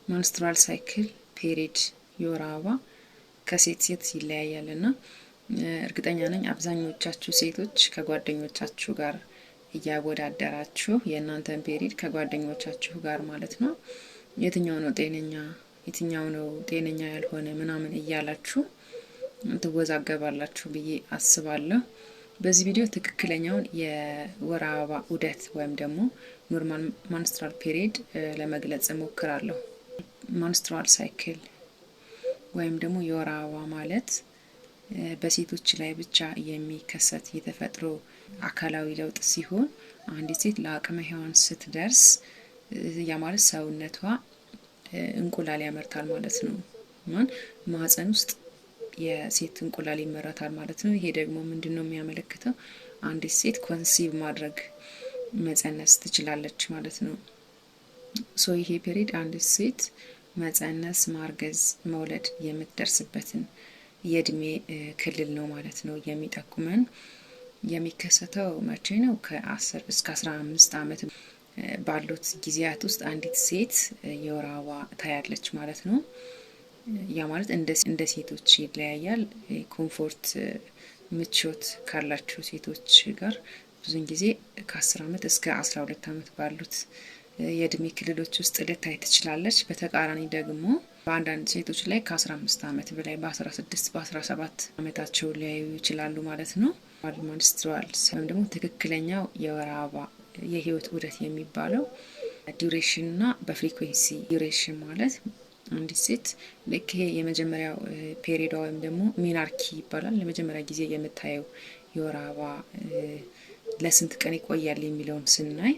ማንስትራል ሳይክል ፔሪድ የወር አበባ ከሴት ሴት ይለያያልና እርግጠኛ ነኝ አብዛኞቻችሁ ሴቶች ከጓደኞቻችሁ ጋር እያወዳደራችሁ የእናንተን ፔሪድ ከጓደኞቻችሁ ጋር ማለት ነው የትኛው ነው ጤነኛ የትኛው ነው ጤነኛ ያልሆነ ምናምን እያላችሁ ትወዛገባላችሁ ብዬ አስባለሁ። በዚህ ቪዲዮ ትክክለኛውን የወር አበባ ዑደት ወይም ደግሞ ኖርማል ማንስትራል ፔሪድ ለመግለጽ እሞክራለሁ። ማንስትራል ሳይክል ወይም ደግሞ የወር አበባ ማለት በሴቶች ላይ ብቻ የሚከሰት የተፈጥሮ አካላዊ ለውጥ ሲሆን አንዲት ሴት ለአቅመ ሔዋን ስትደርስ ያ ማለት ሰውነቷ እንቁላል ያመርታል ማለት ነው። ማህፀን ውስጥ የሴት እንቁላል ይመረታል ማለት ነው። ይሄ ደግሞ ምንድነው የሚያመለክተው? አንዲት ሴት ኮንሲቭ ማድረግ መጸነስ ትችላለች ማለት ነው። ይሄ ፔሪድ አንዲት ሴት መጸነስ፣ ማርገዝ፣ መውለድ የምትደርስበትን የእድሜ ክልል ነው ማለት ነው የሚጠቁመን። የሚከሰተው መቼ ነው? ከ10 እስከ 15 ዓመት ባሉት ጊዜያት ውስጥ አንዲት ሴት የወር አበባ ታያለች ማለት ነው። ያ ማለት እንደ ሴቶች ይለያያል። ኮምፎርት ምቾት ካላቸው ሴቶች ጋር ብዙን ጊዜ ከ10 ዓመት እስከ 12 ዓመት ባሉት የእድሜ ክልሎች ውስጥ ልታይ ትችላለች። በተቃራኒ ደግሞ በአንዳንድ ሴቶች ላይ ከ15 ዓመት በላይ በ16 በ17 ዓመታቸው ሊያዩ ይችላሉ ማለት ነው። ማንስትራል ወይም ደግሞ ትክክለኛው የወር አበባ የህይወት ዑደት የሚባለው ዲዩሬሽን እና በፍሪኩዌንሲ ዲዩሬሽን ማለት አንዲት ሴት ልክ ይሄ የመጀመሪያው ፔሪዷ ወይም ደግሞ ሚናርኪ ይባላል። ለመጀመሪያ ጊዜ የምታየው የወር አበባ ለስንት ቀን ይቆያል የሚለውን ስናይ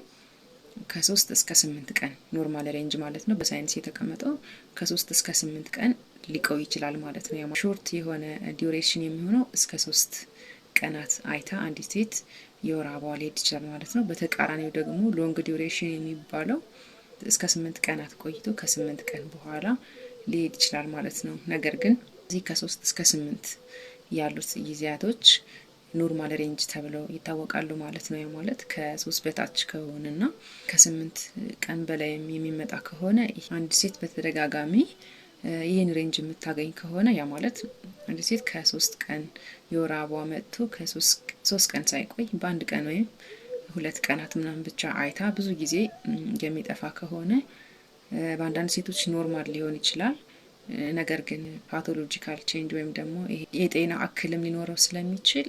ከ3 እስከ 8 ቀን ኖርማል ሬንጅ ማለት ነው። በሳይንስ የተቀመጠው ከ3 እስከ 8 ቀን ሊቆይ ይችላል ማለት ነው። ሾርት የሆነ ዲዩሬሽን የሚሆነው እስከ 3 ቀናት አይታ አንዲት ሴት የወር አበባ ሊሄድ ይችላል ማለት ነው። በተቃራኒው ደግሞ ሎንግ ዲዩሬሽን የሚባለው እስከ 8 ቀናት ቆይቶ ከ8 ቀን በኋላ ሊሄድ ይችላል ማለት ነው። ነገር ግን እዚህ ከ3 እስከ 8 ያሉት ጊዜያቶች ኖርማል ሬንጅ ተብለው ይታወቃሉ ማለት ነው። ያ ማለት ከ3 በታች ከሆነና ከ8 ቀን በላይ የሚመጣ ከሆነ አንድ ሴት በተደጋጋሚ ይህን ሬንጅ የምታገኝ ከሆነ ያ ማለት አንድ ሴት ከ3 ቀን የወር አበባ መጥቶ ከ3 ቀን ሳይቆይ በአንድ ቀን ወይም 2 ቀናት ምናምን ብቻ አይታ ብዙ ጊዜ የሚጠፋ ከሆነ በአንዳንድ ሴቶች ኖርማል ሊሆን ይችላል። ነገር ግን ፓቶሎጂካል ቼንጅ ወይም ደግሞ የጤና እክልም ሊኖረው ስለሚችል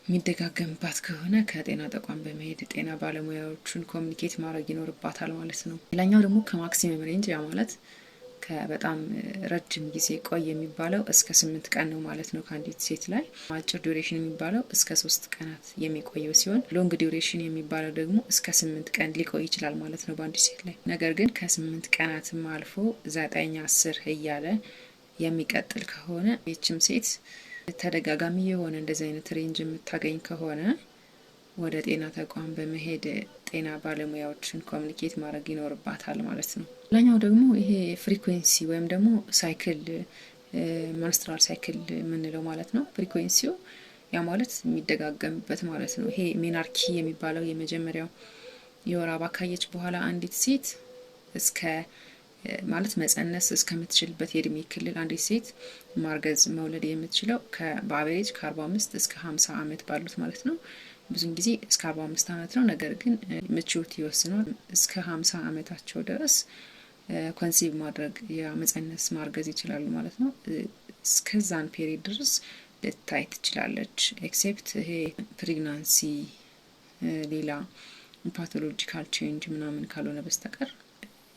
የሚደጋገምባት ከሆነ ከጤና ተቋም በመሄድ ጤና ባለሙያዎቹን ኮሚኒኬት ማድረግ ይኖርባታል ማለት ነው። ሌላኛው ደግሞ ከማክሲመም ሬንጅ ያ ማለት ከበጣም ረጅም ጊዜ ቆይ የሚባለው እስከ 8 ቀን ነው ማለት ነው ከአንዲት ሴት ላይ። አጭር ዲዩሬሽን የሚባለው እስከ 3 ቀናት የሚቆየው ሲሆን ሎንግ ዲዩሬሽን የሚባለው ደግሞ እስከ 8 ቀን ሊቆይ ይችላል ማለት ነው በአንዲት ሴት ላይ። ነገር ግን ከ8 ቀናትም አልፎ 9 10 እያለ የሚቀጥል ከሆነ ይህችም ሴት ተደጋጋሚ የሆነ እንደዚህ አይነት ሬንጅ የምታገኝ ከሆነ ወደ ጤና ተቋም በመሄድ ጤና ባለሙያዎችን ኮሚኒኬት ማድረግ ይኖርባታል ማለት ነው። ሌላኛው ደግሞ ይሄ ፍሪኩዌንሲ ወይም ደግሞ ሳይክል ማንስትራል ሳይክል የምንለው ማለት ነው። ፍሪኩዌንሲው ያ ማለት የሚደጋገምበት ማለት ነው። ይሄ ሚናርኪ የሚባለው የመጀመሪያው የወር አበባ ካየች በኋላ አንዲት ሴት እስከ ማለት መጸነስ እስከምትችልበት የእድሜ ክልል አንዲት ሴት ማርገዝ መውለድ የምትችለው በአቨሬጅ ከ45 እስከ 50 ዓመት ባሉት ማለት ነው። ብዙን ጊዜ እስከ 45 ዓመት ነው። ነገር ግን ምቾት ይወስናል። እስከ 50 ዓመታቸው ድረስ ኮንሲቭ ማድረግ መጸነስ ማርገዝ ይችላሉ ማለት ነው። እስከዛን ፔሪድ ድረስ ልታይ ትችላለች። ኤክሴፕት ይሄ ፕሬግናንሲ ሌላ ፓቶሎጂካል ቼንጅ ምናምን ካልሆነ በስተቀር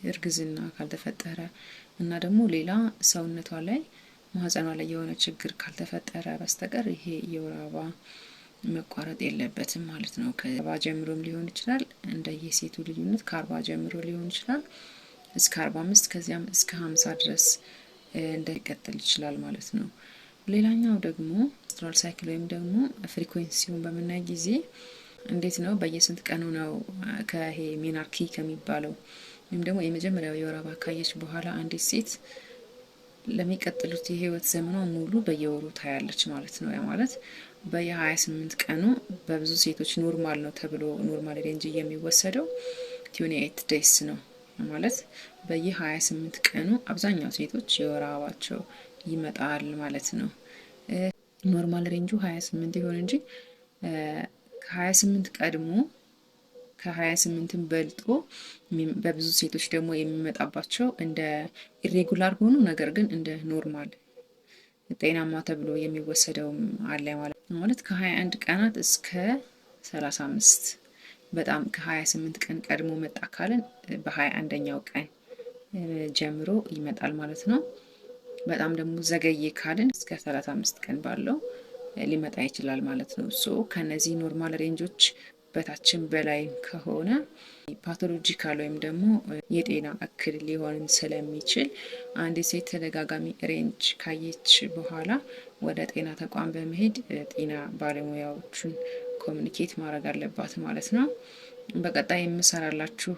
እርግዝና ካልተፈጠረ እና ደግሞ ሌላ ሰውነቷ ላይ ማህፀኗ ላይ የሆነ ችግር ካልተፈጠረ በስተቀር ይሄ የወር አበባ መቋረጥ የለበትም ማለት ነው። ከ40 ጀምሮም ሊሆን ይችላል እንደየሴቱ ልዩነት ከ40 ጀምሮ ሊሆን ይችላል እስከ 45 ከዚያም እስከ 50 ድረስ እንደቀጥል ይችላል ማለት ነው። ሌላኛው ደግሞ ማንስትራል ሳይክል ወይም ደግሞ ፍሪኩዌንሲውን በመናይ ጊዜ እንዴት ነው በየስንት ቀኑ ነው ከይሄ ሚናርኪ ከሚባለው ወይም ደግሞ የመጀመሪያው የወር አበባ ካየች በኋላ አንዲት ሴት ለሚቀጥሉት የህይወት ዘመኗ ሙሉ በየወሩ ታያለች ማለት ነው። ያ ማለት በየ28 ቀኑ በብዙ ሴቶች ኖርማል ነው ተብሎ ኖርማል ሬንጅ የሚወሰደው 28 ዴይስ ነው። ማለት በየ28 ቀኑ አብዛኛው ሴቶች የወር አበባቸው ይመጣል ማለት ነው። ኖርማል ሬንጁ 28 ይሆን እንጂ ከ28 ቀድሞ ከ28ም በልጦ በብዙ ሴቶች ደግሞ የሚመጣባቸው እንደ ኢሬጉላር ሆኖ ነገር ግን እንደ ኖርማል ጤናማ ተብሎ የሚወሰደውም አለ ማለት ከ21 ቀናት እስከ 35 በጣም ከ28 ቀን ቀድሞ መጣ ካለን በ21ኛው ቀን ጀምሮ ይመጣል ማለት ነው። በጣም ደግሞ ዘገየ ካልን እስከ 35 ቀን ባለው ሊመጣ ይችላል ማለት ነው። ከነዚህ ኖርማል ሬንጆች በታችን በላይ ከሆነ ፓቶሎጂካል ወይም ደግሞ የጤና እክል ሊሆን ስለሚችል አንድ ሴት ተደጋጋሚ ሬንጅ ካየች በኋላ ወደ ጤና ተቋም በመሄድ ጤና ባለሙያዎቹን ኮሚኒኬት ማድረግ አለባት ማለት ነው። በቀጣይ የምሰራላችሁ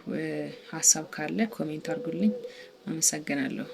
ሀሳብ ካለ ኮሜንት አድርጉልኝ። አመሰግናለሁ።